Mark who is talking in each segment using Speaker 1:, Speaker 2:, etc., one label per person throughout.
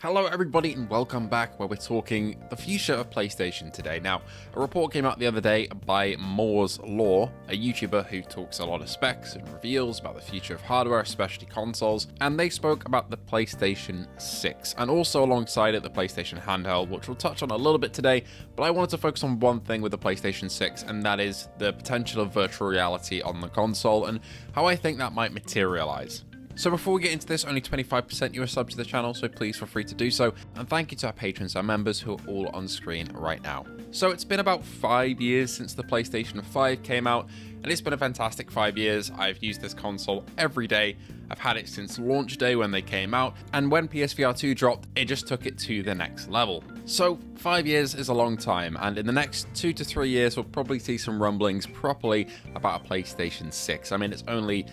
Speaker 1: Hello everybody and welcome back, where we're talking the future of PlayStation today. Now, a report came out the other day by Moore's Law, a YouTuber who talks a lot of specs and reveals about the future of hardware, especially consoles, and they spoke about the PlayStation 6, and also alongside it the PlayStation handheld, which we'll touch on a little bit today, but I wanted to focus on one thing with the PlayStation 6, and that is the potential of virtual reality on the console, and how I think that might materialize. So before we get into this, only 25% you are subbed to the channel, so please feel free to do so, and thank you to our patrons and members who are all on screen right now. So it's been about 5 years since the PlayStation 5 came out, and it's been a fantastic 5 years. I've used this console every day. I've had it since launch day when they came out, and when PSVR2 dropped, it just took it to the next level. So 5 years is a long time, and in the next 2 to 3 years, we'll probably see some rumblings properly about a PlayStation 6. I mean, it's only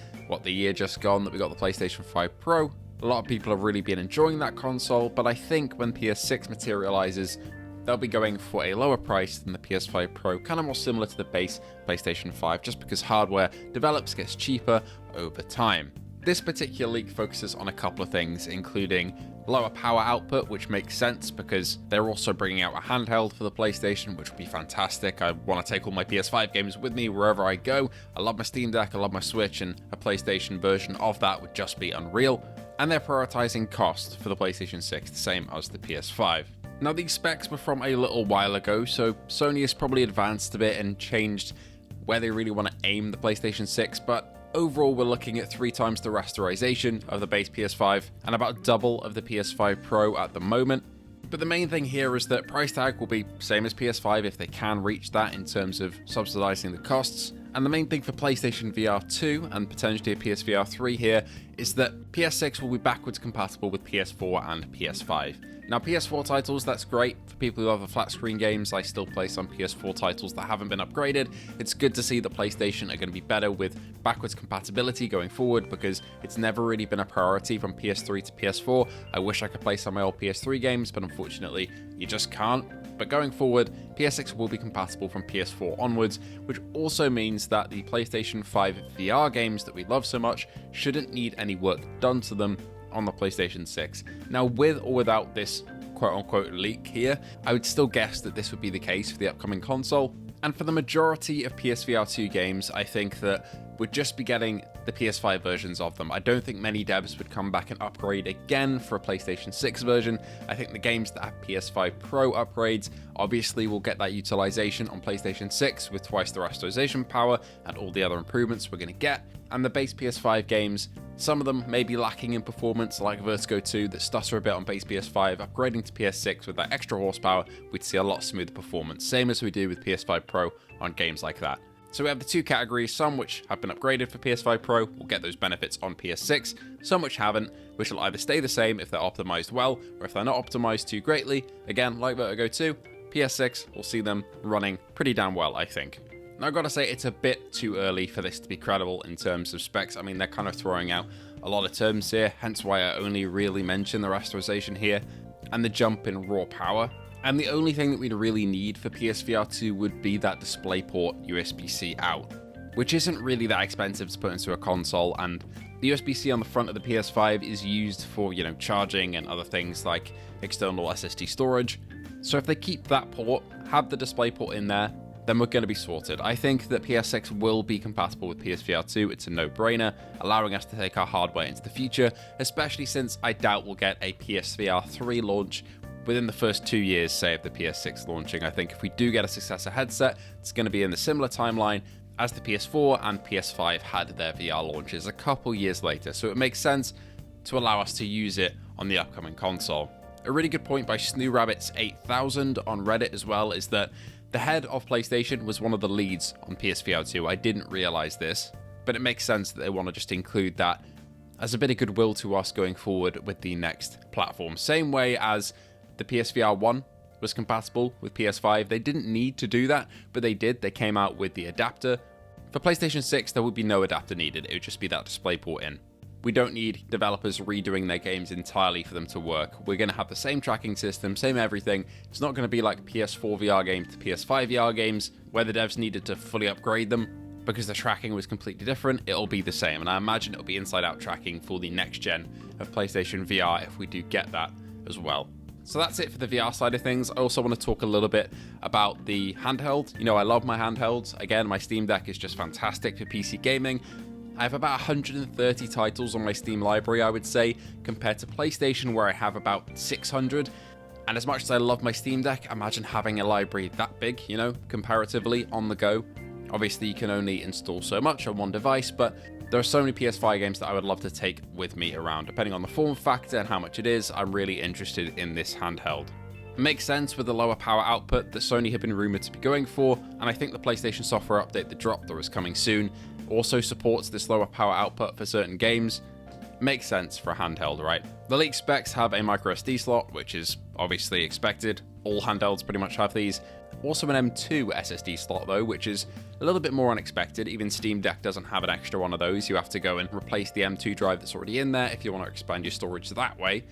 Speaker 1: the year just gone that we got the PlayStation 5 Pro. A lot of people have really been enjoying that console, but I think when PS6 materializes, they'll be going for a lower price than the PS5 Pro, kind of more similar to the base PlayStation 5, just because hardware gets cheaper over time. This particular leak focuses on a couple of things, including lower power output, which makes sense because they're also bringing out a handheld for the PlayStation, which would be fantastic. I want to take all my PS5 games with me wherever I go. I love my Steam Deck, I love my Switch, and a PlayStation version of that would just be unreal. And they're prioritizing cost for the PlayStation 6, the same as the PS5. Now, these specs were from a little while ago, so Sony has probably advanced a bit and changed where they really want to aim the PlayStation 6, but overall, we're looking at 3 times the rasterization of the base PS5 and about double of the PS5 Pro at the moment. But the main thing here is that price tag will be same as PS5 if they can reach that in terms of subsidizing the costs. And the main thing for PlayStation VR2 and potentially a PSVR3 here is that PS6 will be backwards compatible with PS4 and PS5. Now, PS4 titles, that's great. For people who love the flat screen games, I still play some PS4 titles that haven't been upgraded. It's good to see that PlayStation are going to be better with backwards compatibility going forward, because it's never really been a priority from PS3 to PS4. I wish I could play some of my old PS3 games, but unfortunately, you just can't. But going forward, PS6 will be compatible from PS4 onwards, which also means that the PlayStation 5 VR games that we love so much shouldn't need any work done to them on the PlayStation 6. Now, with or without this quote-unquote leak here, I would still guess that this would be the case for the upcoming console. And for the majority of PSVR2 games, I think that we'd just be getting the PS5 versions of them. I don't think many devs would come back and upgrade again for a PlayStation 6 version. I think the games that have PS5 Pro upgrades obviously will get that utilization on PlayStation 6 with twice the rasterization power and all the other improvements we're going to get. And the base PS5 games, some of them may be lacking in performance, like Vertigo 2 that stutter a bit on base PS5. Upgrading to PS6 with that extra horsepower, we'd see a lot smoother performance, same as we do with PS5 Pro on games like that. So we have the two categories, some which have been upgraded for PS5 Pro will get those benefits on PS6, some which haven't, which will either stay the same if they're optimized well, or if they're not optimized too greatly, again, like Vertigo 2, PS6 will see them running pretty damn well, I think. Now, I've got to say, it's a bit too early for this to be credible in terms of specs. I mean, they're kind of throwing out a lot of terms here, hence why I only really mention the rasterization here and the jump in raw power. And the only thing that we'd really need for PSVR2 would be that DisplayPort USB-C out, which isn't really that expensive to put into a console, and the USB-C on the front of the PS5 is used for, charging and other things like external SSD storage. So if they keep that port, have the DisplayPort in there, then we're going to be sorted. I think that PS6 will be compatible with PSVR2. It's a no-brainer, allowing us to take our hardware into the future, especially since I doubt we'll get a PSVR3 launch within the first 2 years, say, of the PS6 launching. I think if we do get a successor headset, it's going to be in the similar timeline as the PS4 and PS5 had their VR launches a couple years later, so it makes sense to allow us to use it on the upcoming console. A really good point by SnooRabbits8000 on Reddit as well is that the head of PlayStation was one of the leads on PSVR2. I didn't realize this, but it makes sense that they want to just include that as a bit of goodwill to us going forward with the next platform. Same way as the PSVR 1 was compatible with PS5. They didn't need to do that, but they did. They came out with the adapter. For PlayStation 6, there would be no adapter needed. It would just be that DisplayPort in. We don't need developers redoing their games entirely for them to work. We're going to have the same tracking system, same everything. It's not going to be like PS4 VR games to PS5 VR games, where the devs needed to fully upgrade them because the tracking was completely different. It'll be the same, and I imagine it'll be inside-out tracking for the next gen of PlayStation VR if we do get that as well. So that's it for the VR side of things. I also want to talk a little bit about the handheld. You know, I love my handhelds. Again, my Steam Deck is just fantastic for PC gaming. I have about 130 titles on my Steam library, I would say, compared to PlayStation, where I have about 600. And as much as I love my Steam Deck, imagine having a library that big, you know, comparatively on the go. Obviously, you can only install so much on one device, but there are so many PS5 games that I would love to take with me around. Depending on the form factor and how much it is, I'm really interested in this handheld. It makes sense with the lower power output that Sony have been rumored to be going for, and I think the PlayStation software update that dropped that was coming soon also supports this lower power output for certain games. Makes sense for a handheld, right? The leaked specs have a micro SD slot, which is obviously expected. All handhelds pretty much have these. Also an M2 SSD slot though, which is a little bit more unexpected. Even Steam Deck doesn't have an extra one of those. You have to go and replace the M2 drive that's already in there if you want to expand your storage that way.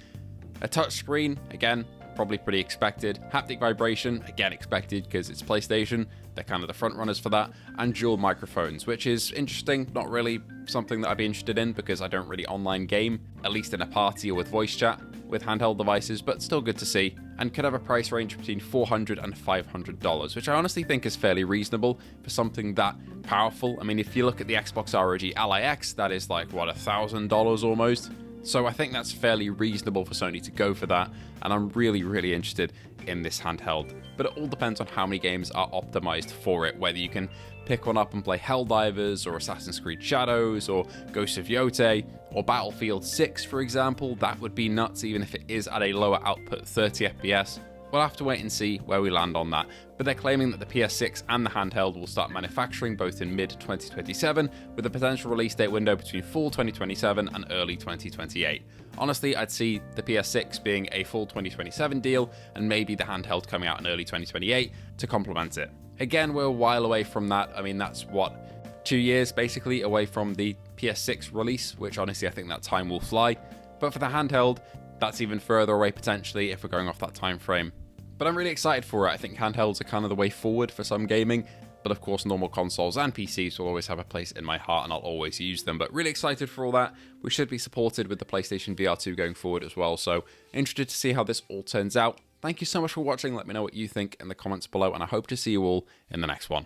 Speaker 1: A touchscreen, again, probably pretty expected. Haptic vibration, again expected because it's PlayStation. They're kind of the front runners for that. And dual microphones, which is interesting. Not really something that I'd be interested in because I don't really online game, at least in a party or with voice chat with handheld devices, but still good to see. And could have a price range between $400 and $500, which I honestly think is fairly reasonable for something that powerful. I mean, if you look at the Xbox ROG Ally X, that is like, what, $1,000 almost? So I think that's fairly reasonable for Sony to go for that, and I'm really, really interested in this handheld. But it all depends on how many games are optimized for it, whether you can pick one up and play Helldivers, or Assassin's Creed Shadows, or Ghost of Yotei, or Battlefield 6, for example. That would be nuts, even if it is at a lower output 30 FPS. We'll have to wait and see where we land on that, but they're claiming that the PS6 and the handheld will start manufacturing both in mid-2027, with a potential release date window between fall 2027 and early 2028. Honestly, I'd see the PS6 being a full 2027 deal, and maybe the handheld coming out in early 2028 to complement it. Again, we're a while away from that. I mean, that's what, 2 years basically away from the PS6 release, which honestly I think that time will fly. But for the handheld, that's even further away potentially if we're going off that time frame. But I'm really excited for it. I think handhelds are kind of the way forward for some gaming, but of course normal consoles and PCs will always have a place in my heart and I'll always use them. But really excited for all that. We should be supported with the PlayStation VR2 going forward as well, so interested to see how this all turns out. Thank you so much for watching. Let me know what you think in the comments below, and I hope to see you all in the next one.